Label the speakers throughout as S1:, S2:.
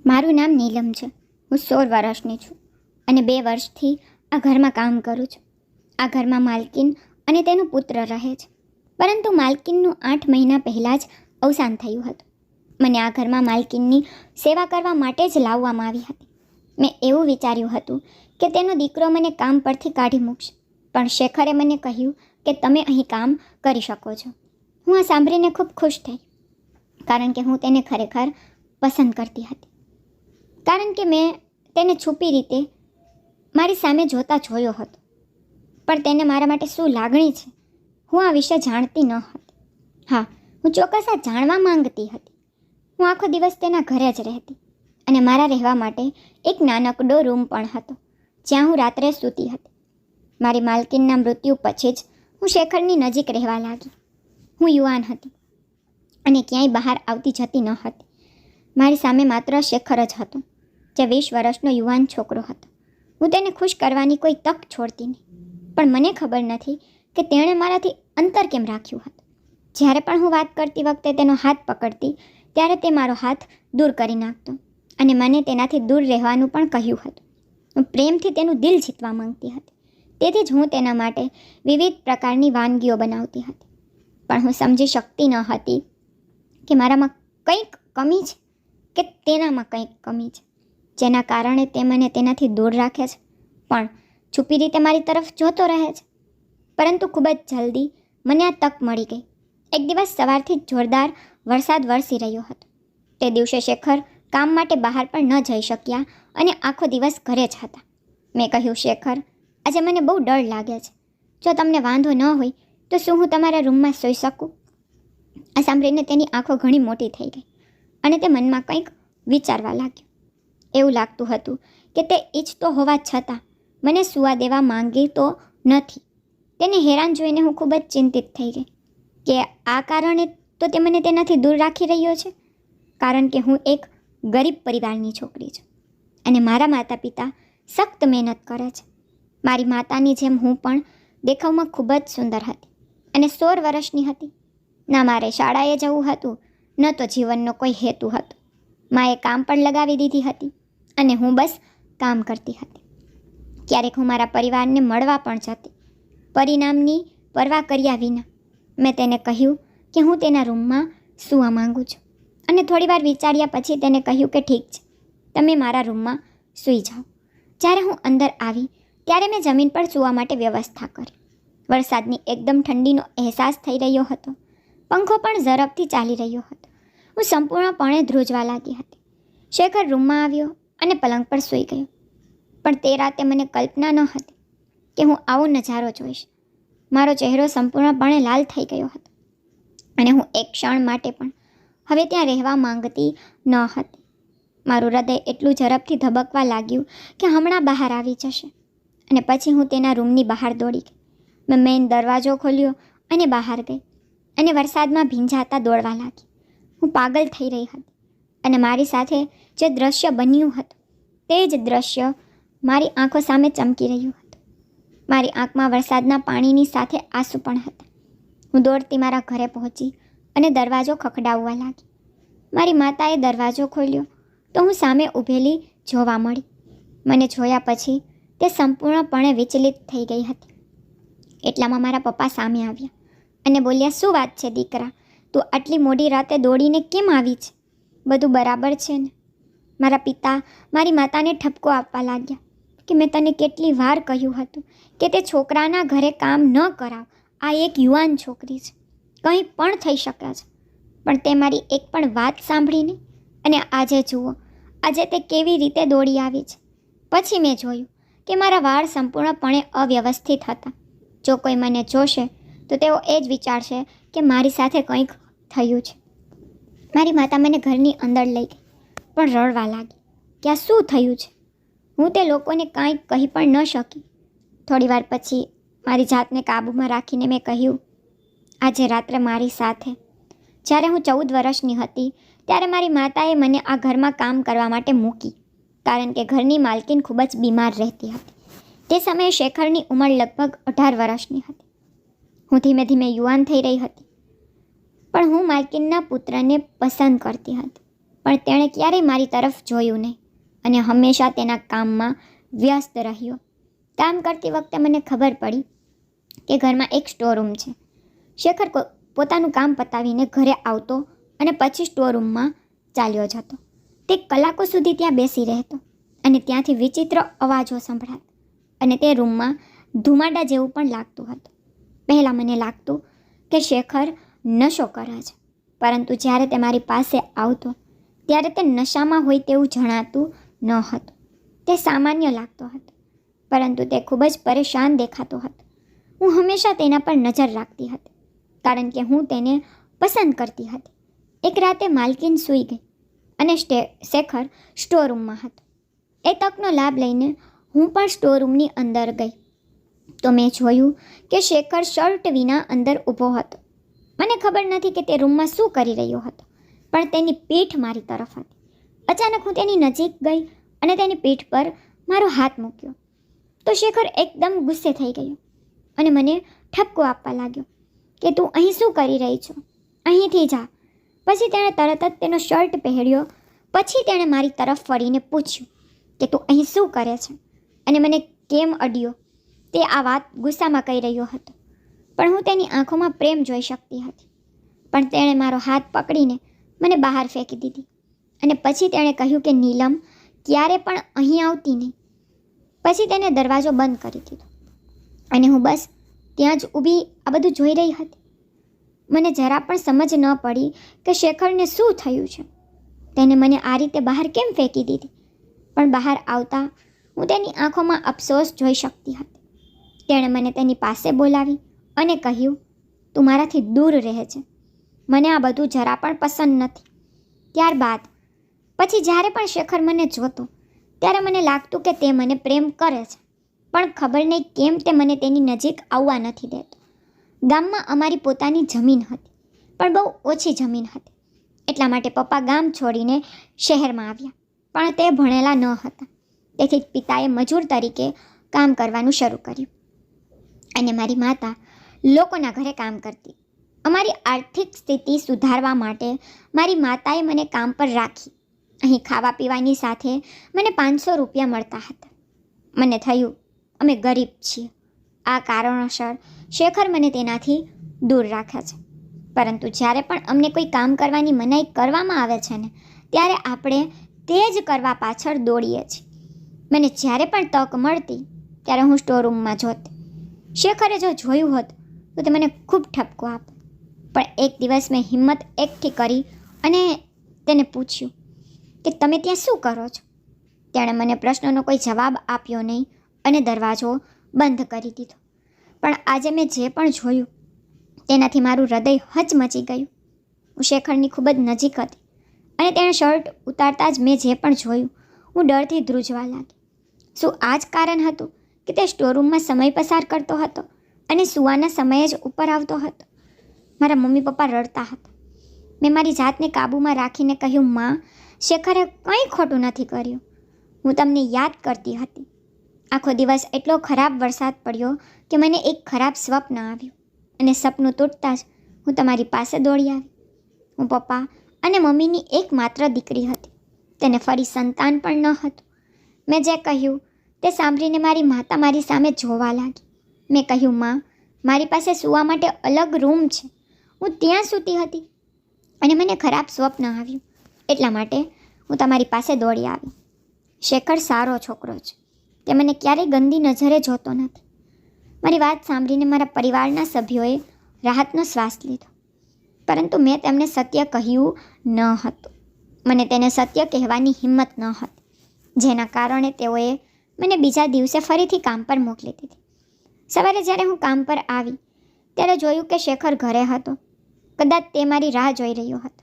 S1: મારું નામ નીલમ છે. હું 16 વર્ષની છું અને 2 વર્ષથી આ ઘરમાં કામ કરું છું. આ ઘરમાં માલકીન અને તેનો પુત્ર રહે છે, પરંતુ માલકીનનું 8 મહિના પહેલાં જ અવસાન થયું હતું. મને આ ઘરમાં માલકીનની સેવા કરવા માટે જ લાવવામાં આવી હતી. મેં એવું વિચાર્યું હતું કે તેનો દીકરો મને કામ પરથી કાઢી મૂકશે, પણ શેખરે મને કહ્યું કે તમે અહીં કામ કરી શકો છો. હું આ સાંભળીને ખૂબ ખુશ થઈ, કારણ કે હું તેને ખરેખર પસંદ કરતી હતી. કારણ કે મેં તેને છુપી રીતે મારી સામે જોતા જોયો હતો, પણ તેને મારા માટે શું લાગણી છે હું આ વિશે જાણતી ન હતી. હા, હું ચોક્કસ આ જાણવા માંગતી હતી. હું આખો દિવસ તેના ઘરે જ રહેતી અને મારા રહેવા માટે એક નાનકડો રૂમ પણ હતો, જ્યાં હું રાત્રે સૂતી હતી. મારી માલકીનના મૃત્યુ પછી જ હું શેખરની નજીક રહેવા લાગી. હું યુવાન હતી અને ક્યાંય બહાર આવતી જતી ન હતી. મારી સામે માત્ર શેખર જ હતો, જે 20 વર્ષનો યુવાન છોકરો હતો. હું તેને ખુશ કરવાની કોઈ તક છોડતી નહીં, પણ મને ખબર નથી કે તેણે મારાથી અંતર કેમ રાખ્યું હતું. જ્યારે પણ હું વાત કરતી વખતે તેનો હાથ પકડતી, ત્યારે તે મારો હાથ દૂર કરી નાખતો અને મને તેનાથી દૂર રહેવાનું પણ કહ્યું હતું. હું પ્રેમથી તેનું દિલ જીતવા માંગતી હતી, તેથી જ હું તેના માટે વિવિધ પ્રકારની વાનગીઓ બનાવતી હતી. પણ હું સમજી શકતી ન હતી કે મારામાં કંઈક કમી છે કે તેનામાં કંઈક કમી છે, જેના કારણે તે મને તેનાથી દૂર રાખે છે, પણ છુપી રીતે મારી તરફ જોતો રહે છે. પરંતુ ખૂબ જ જલ્દી મને આ તક મળી ગઈ. એક દિવસ સવારથી જોરદાર વરસાદ વરસી રહ્યો હતો. તે દિવસે શેખર કામ માટે બહાર પણ ન જઈ શક્યા અને આખો દિવસ ઘરે જ હતા. મેં કહ્યું, શેખર, આજે મને બહુ ડર લાગે છે. જો તમને વાંધો ન હોય તો શું હું તમારા રૂમમાં સૂઈ શકું? આ સાંભળીને તેની આંખો ઘણી મોટી થઈ ગઈ અને તે મનમાં કંઈક વિચારવા લાગ્યો. એવું લાગતું હતું કે તે ઈચ્છતો હોવા છતાં મને સૂવા દેવા માંગી તો નથી. તેને હેરાન જોઈને હું ખૂબ જ ચિંતિત થઈ ગઈ કે આ કારણે તો તે મને તેનાથી દૂર રાખી રહ્યો છે, કારણ કે હું એક ગરીબ પરિવારની છોકરી છું અને મારા માતા પિતા સખ્ત મહેનત કરે છે. મારી માતાની જેમ હું પણ દેખાવમાં ખૂબ જ સુંદર હતી અને 16 વર્ષની હતી. ના મારે શાળાએ જવું હતું, ન તો જીવનનો કોઈ હેતુ હતો. માએ કામ પણ લગાવી દીધી હતી અને હું બસ કામ કરતી હતી. ક્યારેક હું મારા પરિવારને મળવા પણ જતી, પરિણામની પરવા કર્યા વિના. મેં તેને કહ્યું કે હું તેના રૂમમાં સૂવા માંગુ છું અને થોડીવાર વિચાર્યા પછી તેને કહ્યું કે ઠીક છે, તમે મારા રૂમમાં સૂઈ જાઓ. જ્યારે હું અંદર આવી ત્યારે મેં જમીન પર સૂવા માટે વ્યવસ્થા કરી. વરસાદની એકદમ ઠંડીનો અહેસાસ થઈ રહ્યો હતો. પંખો પણ ઝડપથી ચાલી રહ્યો હતો. હું સંપૂર્ણપણે ધ્રુજવા લાગી હતી. શેખર રૂમમાં આવ્યો અને પલંગ પર સૂઈ ગયો, પણ તે રાતે મને કલ્પના ન હતી કે હું આવો નજારો જોઈશ. મારો ચહેરો સંપૂર્ણપણે લાલ થઈ ગયો હતો અને હું એક ક્ષણ માટે પણ હવે ત્યાં રહેવા માંગતી ન હતી. મારું હૃદય એટલું ઝડપથી ધબકવા લાગ્યું કે હમણાં બહાર આવી જશે અને પછી હું તેના રૂમની બહાર દોડી ગઈ. મેં મેઇન દરવાજો ખોલ્યો અને બહાર ગઈ અને વરસાદમાં ભીંજાતા દોડવા લાગી. હું પાગલ થઈ રહી હતી અને મારી સાથે જે દ્રશ્ય બન્યું હતું તે જ દ્રશ્ય મારી આંખો સામે ચમકી રહ્યું હતું. મારી આંખમાં વરસાદના પાણીની સાથે આંસુ પણ હતા. હું દોડતી મારા ઘરે પહોંચી અને દરવાજો ખખડાવવા લાગી. મારી માતાએ દરવાજો ખોલ્યો તો હું સામે ઊભેલી જોવા મળી. મને જોયા પછી તે સંપૂર્ણપણે વિચલિત થઈ ગઈ હતી. એટલામાં મારા પપ્પા સામે આવ્યા અને બોલ્યા, શું વાત છે દીકરા, તું આટલી મોડી રાતે દોડીને કેમ આવી છે? બધું બરાબર છે ને? મારા પિતા મારી માતાને ઠપકો આપવા લાગ્યા કે મેં તને કેટલી વાર કહ્યું હતું કે તે છોકરાના ઘરે કામ ન કરાવ. આ એક યુવાન છોકરી છે, કંઈ પણ થઈ શકે છે. પણ તે મારી એક પણ વાત સાંભળી નહીં અને આજે જુઓ, આજે તે કેવી રીતે દોડી આવી છે. પછી મેં જોયું કે મારા વાળ સંપૂર્ણપણે અવ્યવસ્થિત હતા. જો કોઈ મને જોશે તો તેઓ એ જ વિચારશે કે મારી સાથે કંઈક થયું છે. મારી માતા મને ઘરની અંદર લઈ ગઈ પણ રડવા લાગી કે આ શું થયું છે. હું તે લોકોને કાંઈ કહી પણ ન શકી. થોડીવાર પછી મારી જાતને કાબૂમાં રાખીને મેં કહ્યું, આજે રાત્રે મારી સાથે, જ્યારે હું 14 વર્ષની હતી ત્યારે મારી માતાએ મને આ ઘરમાં કામ કરવા માટે મૂકી, કારણ કે ઘરની માલકીન ખૂબ જ બીમાર રહેતી હતી. તે સમયે શેખરની ઉંમર લગભગ 18 વર્ષની હતી. હું ધીમે ધીમે યુવાન થઈ રહી હતી, પણ હું માલકીનના પુત્રને પસંદ કરતી હતી. પણ તેણે ક્યારેય મારી તરફ જોયું નહીં અને હંમેશા તેના કામમાં વ્યસ્ત રહ્યો. કામ કરતી વખતે મને ખબર પડી કે ઘરમાં એક સ્ટોર રૂમ છે. શેખર પોતાનું કામ પતાવીને ઘરે આવતો અને પછી સ્ટોર રૂમમાં ચાલ્યો જતો. તે કલાકો સુધી ત્યાં બેસી રહેતો અને ત્યાંથી વિચિત્ર અવાજો સંભળાતા અને તે રૂમમાં ધુમાડા જેવું પણ લાગતું હતું. પહેલાં મને લાગતું કે શેખર નશો કરે છે, પરંતુ જ્યારે તે મારી પાસે આવતો ત્યારે તે નશામાં હોય તેવું જણાતું ન હતું. તે સામાન્ય લાગતો હતો, પરંતુ તે ખૂબ જ પરેશાન દેખાતો હતો. હું હંમેશા તેના પર નજર રાખતી હતી, કારણ કે હું તેને પસંદ કરતી હતી. એક રાતે માલકીન સૂઈ ગઈ અને શેખર સ્ટોર રૂમમાં હતો. એ તકનો લાભ લઈને હું પણ સ્ટોર રૂમની અંદર ગઈ તો મેં જોયું કે શેખર શર્ટ વિના અંદર ઊભો હતો. મને ખબર નથી કે તે રૂમમાં શું કરી રહ્યો હતો, પણ તેની પીઠ મારી તરફ હતી. અચાનક હું તેની નજીક ગઈ અને તેની પીઠ પર મારો હાથ મૂક્યો તો શેખર એકદમ ગુસ્સે થઈ ગયો અને મને ઠપકો આપવા લાગ્યો કે તું અહીં શું કરી રહી છો, અહીંથી જા. પછી તેણે તરત જ તેનો શર્ટ પહેર્યો. પછી તેણે મારી તરફ ફરીને પૂછ્યું કે તું અહીં શું કરે છે અને મને કેમ અડ્યો. તે આ વાત ગુસ્સામાં કહી રહ્યો હતો, પણ હું તેની આંખોમાં પ્રેમ જોઈ શકતી હતી. પણ તેણે મારો હાથ પકડીને મને બહાર ફેંકી દીધી અને પછી તેણે કહ્યું કે નીલમ ક્યારે પણ અહીં આવતી નહીં. પછી તેને દરવાજો બંધ કરી દીધો અને હું બસ ત્યાં જ ઊભી આ બધું જોઈ રહી હતી. મને જરા પણ સમજ ન પડી કે શેખરને શું થયું છે. તેને મને આ રીતે બહાર કેમ ફેંકી દીધી. પણ બહાર આવતા હું તેની આંખોમાં અફસોસ જોઈ શકતી હતી. તેણે મને તેની પાસે બોલાવી અને કહ્યું, તું મારાથી દૂર રહે છે. મને આ બધું જરા પણ પસંદ નથી. ત્યારબાદ પછી જ્યારે પણ શેખર મને જોતો ત્યારે મને લાગતું કે તે મને પ્રેમ કરે છે, પણ ખબર નહીં કેમ તે મને તેની નજીક આવવા નથી દેતો. ગામમાં અમારી પોતાની જમીન હતી, પણ બહુ ઓછી જમીન હતી. એટલા માટે પપ્પા ગામ છોડીને શહેરમાં આવ્યા, પણ તે ભણેલા ન હતા. તેથી પિતાએ મજૂર તરીકે કામ કરવાનું શરૂ કર્યું અને મારી માતા લોકોના ઘરે કામ કરતી. અમારી આર્થિક સ્થિતિ સુધારવા માટે મારી માતાએ મને કામ પર રાખી. અહીં ખાવા પીવાની સાથે મને 500 રૂપિયા મળતા હતા. મને થયું અમે ગરીબ છીએ. આ કારણોસર શેખર મને તેનાથી દૂર રાખે છે. પરંતુ જ્યારે પણ અમને કોઈ કામ કરવાની મનાઈ કરવામાં આવે છે ને, ત્યારે આપણે તે જ કરવા પાછળ દોડીએ છીએ. મને જ્યારે પણ તક મળતી ત્યારે હું સ્ટોર રૂમમાં જોતી. શેખરે જો જોયું હોત તો તે મને ખૂબ ઠપકો આપે. પણ એક દિવસ મેં હિંમત એકઠી કરી અને તેને પૂછ્યું કે તમે ત્યાં શું કરો છો. તેણે મને પ્રશ્નનો કોઈ જવાબ આપ્યો નહીં અને દરવાજો બંધ કરી દીધો. પણ આજે મેં જે પણ જોયું તેનાથી મારું હૃદય હચમચી ગયું. હું શેખરની ખૂબ જ નજીક હતી અને તેણે શર્ટ ઉતારતા જ મેં જે પણ જોયું હું ડરથી ધ્રુજવા લાગી. શું આ જ કારણ હતું કે તે સ્ટોરરૂમમાં સમય પસાર કરતો હતો અને સૂવાના સમયે જ ઉપર આવતો હતો. મારા મમ્મી પપ્પા રડતા હતા. મેં મારી જાતને કાબૂમાં રાખીને કહ્યું, માં, શેખરે કંઈ ખોટું નથી કર્યું. હું તમને યાદ કરતી હતી. આખો દિવસ એટલો ખરાબ વરસાદ પડ્યો કે મને એક ખરાબ સ્વપ્ન આવ્યું અને સપનું તૂટતા જ હું તમારી પાસે દોડી આવી. હું પપ્પા અને મમ્મીની એકમાત્ર દીકરી હતી. તેને ફરી સંતાન પણ ન હતું. મેં જે કહ્યું તે સાંભળીને મારી માતા મારી સામે જોવા લાગી. મેં કહ્યું, માં, મારી પાસે સૂવા માટે અલગ રૂમ છે. હું ત્યાં સૂતી હતી અને મને ખરાબ સ્વપ્ન આવ્યું, એટલા માટે હું તમારી પાસે દોડી આવી. શેખર સારો છોકરો છે. તે મને ક્યારેય ગંદી નજરે જોતો નથી. મારી વાત સાંભળીને મારા પરિવારના સભ્યોએ રાહતનો શ્વાસ લીધો, પરંતુ મેં તેમને સત્ય કહ્યું ન હતું. મને તેને સત્ય કહેવાની હિંમત ન હતી, જેના કારણે તેઓએ મને બીજા દિવસે ફરીથી કામ પર મોકલી દીધી. સવારે જ્યારે હું કામ પર આવી ત્યારે જોયું કે શેખર ઘરે હતો. કદાચ તે મારી રાહ જોઈ રહ્યો હતો,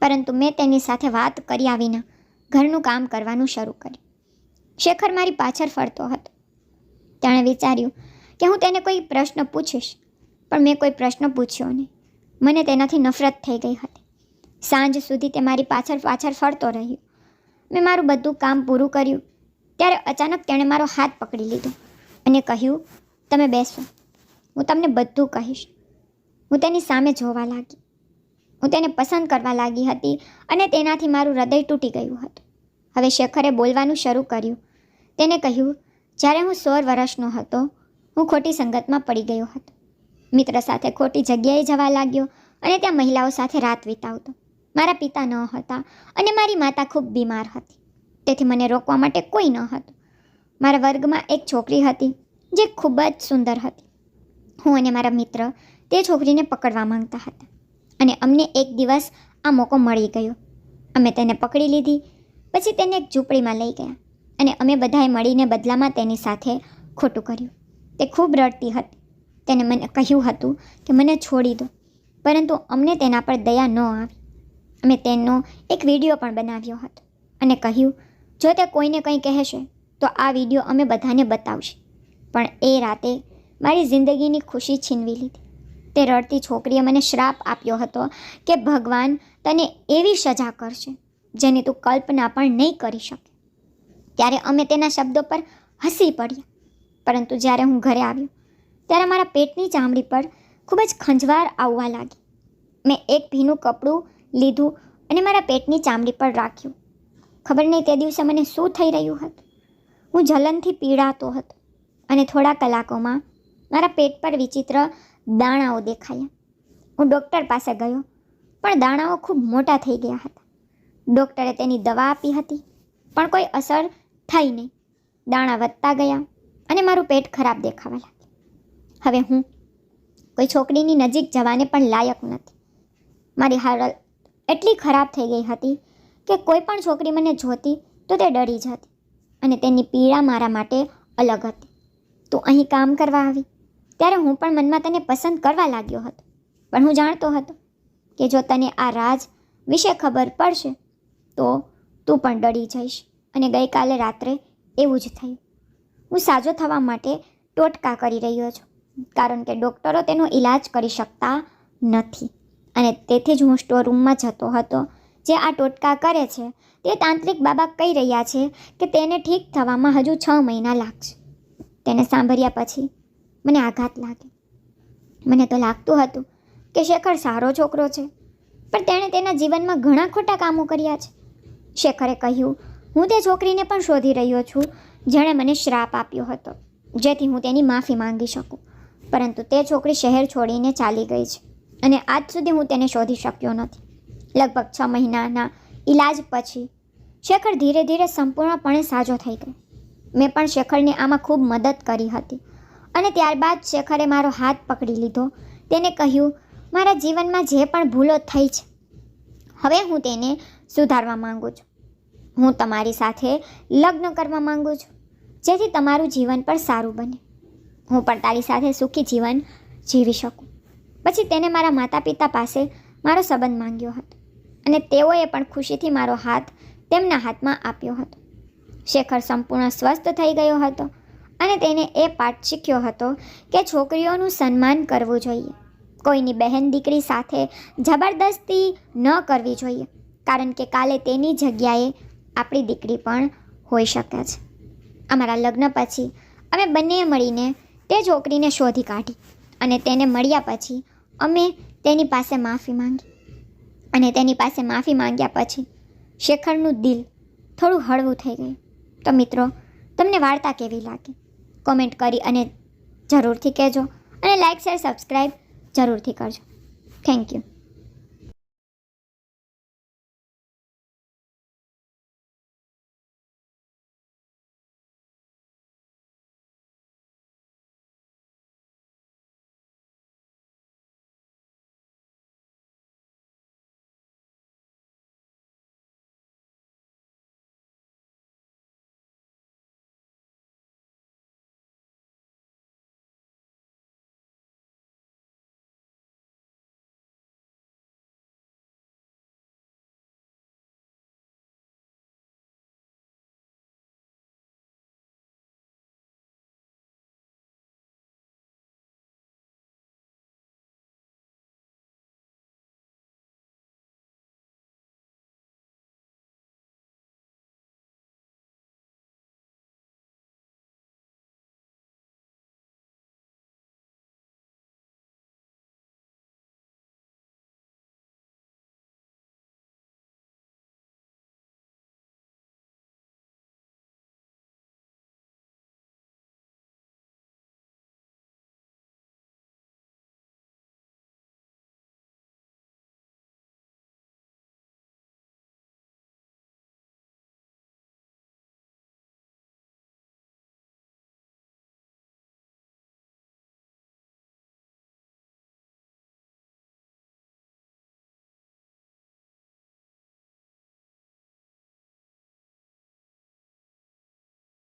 S1: પરંતુ મેં તેની સાથે વાત કર્યા વિના ઘરનું કામ કરવાનું શરૂ કર્યું. શેખર મારી પાછળ ફરતો હતો. તેણે વિચાર્યું કે હું તેને કોઈ પ્રશ્ન પૂછીશ, પણ મેં કોઈ પ્રશ્ન પૂછ્યો નહીં. મને તેનાથી નફરત થઈ ગઈ હતી. સાંજ સુધી તે મારી પાછળ ફરતો રહ્યો. મેં મારું બધું કામ પૂરું કર્યું ત્યારે અચાનક તેણે મારો હાથ પકડી લીધો અને કહ્યું, તમે બેસો, હું તમને બધું કહીશ. હું તેની સામે જોવા લાગી. હું તેને પસંદ કરવા લાગી હતી અને તેનાથી મારું હૃદય તૂટી ગયું હતું. હવે શેખરે બોલવાનું શરૂ કર્યું. તેને કહ્યું, જ્યારે હું 16 વર્ષનો હતો, હું ખોટી સંગતમાં પડી ગયો હતો. મિત્ર સાથે ખોટી જગ્યાએ જવા લાગ્યો અને ત્યાં મહિલાઓ સાથે રાત વિતાવતો. મારા પિતા ન હતા અને મારી માતા ખૂબ બીમાર હતી. તેથી મને રોકવા માટે કોઈ ન હતું. મારા વર્ગમાં એક છોકરી હતી જે ખૂબ જ સુંદર હતી. હું અને મારા મિત્ર તે છોકરીને પકડવા માંગતા હતા અને અમને એક દિવસ આ મોકો મળી ગયો. અમે તેને પકડી લીધી. પછી તેને એક ઝૂંપડીમાં લઈ ગયા અને અમે બધાએ મળીને બદલામાં તેની સાથે ખોટું કર્યું. તે ખૂબ રડતી હતી. તેને મને કહ્યું હતું કે મને છોડી દો, પરંતુ અમને તેના પર દયા ન આવી. અમે તેનો એક વિડીયો પણ બનાવ્યો હતો અને કહ્યું, જો તે કોઈને કંઈ કહેશે તો આ વિડીયો અમે બધાને બતાવશે. પણ એ રાતે મારી જિંદગીની ખુશી છીનવી લીધી. તે રડતી છોકરીએ મને શ્રાપ આપ્યો હતો કે ભગવાન તને એવી સજા કરશે જેની તું કલ્પના પણ નહીં કરી શકે. ત્યારે અમે તેના શબ્દો પર હસી પડ્યા. પરંતુ જ્યારે હું ઘરે આવ્યો ત્યારે મારા પેટની ચામડી પર ખૂબ જ ખંજવાળ આવવા લાગી. મેં એક ભીનું કપડું લીધું અને મારા પેટની ચામડી પર રાખ્યું. ખબર નહીં તે દિવસે મને શું થઈ રહ્યું હતું. હું જલનથી પીડાતો હતો અને થોડા કલાકોમાં મારા પેટ પર વિચિત્ર દાણાઓ દેખાયા. હું ડૉક્ટર પાસે ગયો, પણ દાણાઓ ખૂબ મોટા થઈ ગયા હતા. ડૉક્ટરે તેની દવા આપી હતી, પણ કોઈ અસર થઈ નહીં. દાણા વધતા ગયા અને મારું પેટ ખરાબ દેખાવા લાગ્યું. હવે હું કોઈ છોકરીની નજીક જવાને પણ લાયક નથી. મારી હાલત એટલી ખરાબ થઈ ગઈ હતી કે કોઈ પણ છોકરી મને જોતી તો તે ડરી જતી અને તેની પીડા મારા માટે અલગ હતી. તું અહીં કામ કરવા આવી ત્યારે હું પણ મનમાં તને પસંદ કરવા લાગ્યો હતો, પણ હું જાણતો હતો કે જો તને આ રાજ વિશે ખબર પડશે તો તું પણ ડરી જઈશ. અને ગઈકાલે રાત્રે એવું જ થયું. હું સાજો થવા માટે ટોટકા કરી રહ્યો છું, કારણ કે ડૉક્ટરો તેનો ઈલાજ કરી શકતા નથી. અને તેથી જ હું સ્ટોર રૂમમાં જતો હતો. જે આ ટોટકા કરે છે તે તાંત્રિક બાબા કહી રહ્યા છે કે તેને ઠીક થવામાં હજુ 6 મહિના લાગશે. તેને સાંભળ્યા પછી મને આઘાત લાગ્યો. મને તો લાગતું હતું કે શેખર સારો છોકરો છે, પણ તેણે તેના જીવનમાં ઘણા ખોટા કામો કર્યા છે. શેખરે કહ્યું, હું તે છોકરીને પણ શોધી રહ્યો છું જેણે મને શ્રાપ આપ્યો હતો, જેથી હું તેની માફી માંગી શકું. પરંતુ તે છોકરી શહેર છોડીને ચાલી ગઈ છે અને આજ સુધી હું તેને શોધી શક્યો નથી. લગભગ 6 મહિનાના ઈલાજ પછી શેખર ધીરે ધીરે સંપૂર્ણપણે સાજો થઈ ગયો. મેં પણ શેખરને આમાં ખૂબ મદદ કરી હતી અને ત્યારબાદ શેખરે મારો હાથ પકડી લીધો. તેને કહ્યું, મારા જીવનમાં જે પણ ભૂલો થઈ છે હવે હું તેને સુધારવા માંગુ છું. હું તમારી સાથે લગ્ન કરવા માંગુ છું, જેથી તમારું જીવન પણ સારું બને. હું પણ તારી સાથે સુખી જીવન જીવી શકું. પછી તેને મારા માતા પિતા પાસે મારો સંબંધ માંગ્યો હતો અને તેઓએ પણ ખુશીથી મારો હાથ તેમના હાથમાં આપ્યો હતો. શેખર સંપૂર્ણ સ્વસ્થ થઈ ગયો હતો અને તેને એ પાઠ શીખ્યો હતો કે છોકરીઓનું સન્માન કરવું જોઈએ. કોઈની બહેન દીકરી સાથે જબરદસ્તી ન કરવી જોઈએ, કારણ કે કાલે તેની જગ્યાએ આપણી દીકરી પણ હોઈ શકે છે. અમારા લગ્ન પછી અમે બંનેએ મળીને તે છોકરીને શોધી કાઢી અને તેને મળ્યા પછી અમે તેની પાસે માફી માંગી. અને તેની પાસે માફી માંગ્યા પછી શેખરનું દિલ થોડું હળવું થઈ ગયું. તો મિત્રો, તમને વાર્તા કેવી લાગી કોમેન્ટ કરી અને જરૂરથી કહેજો અને લાઇક શેર સબસ્ક્રાઈબ જરૂરથી કરજો. Thank you.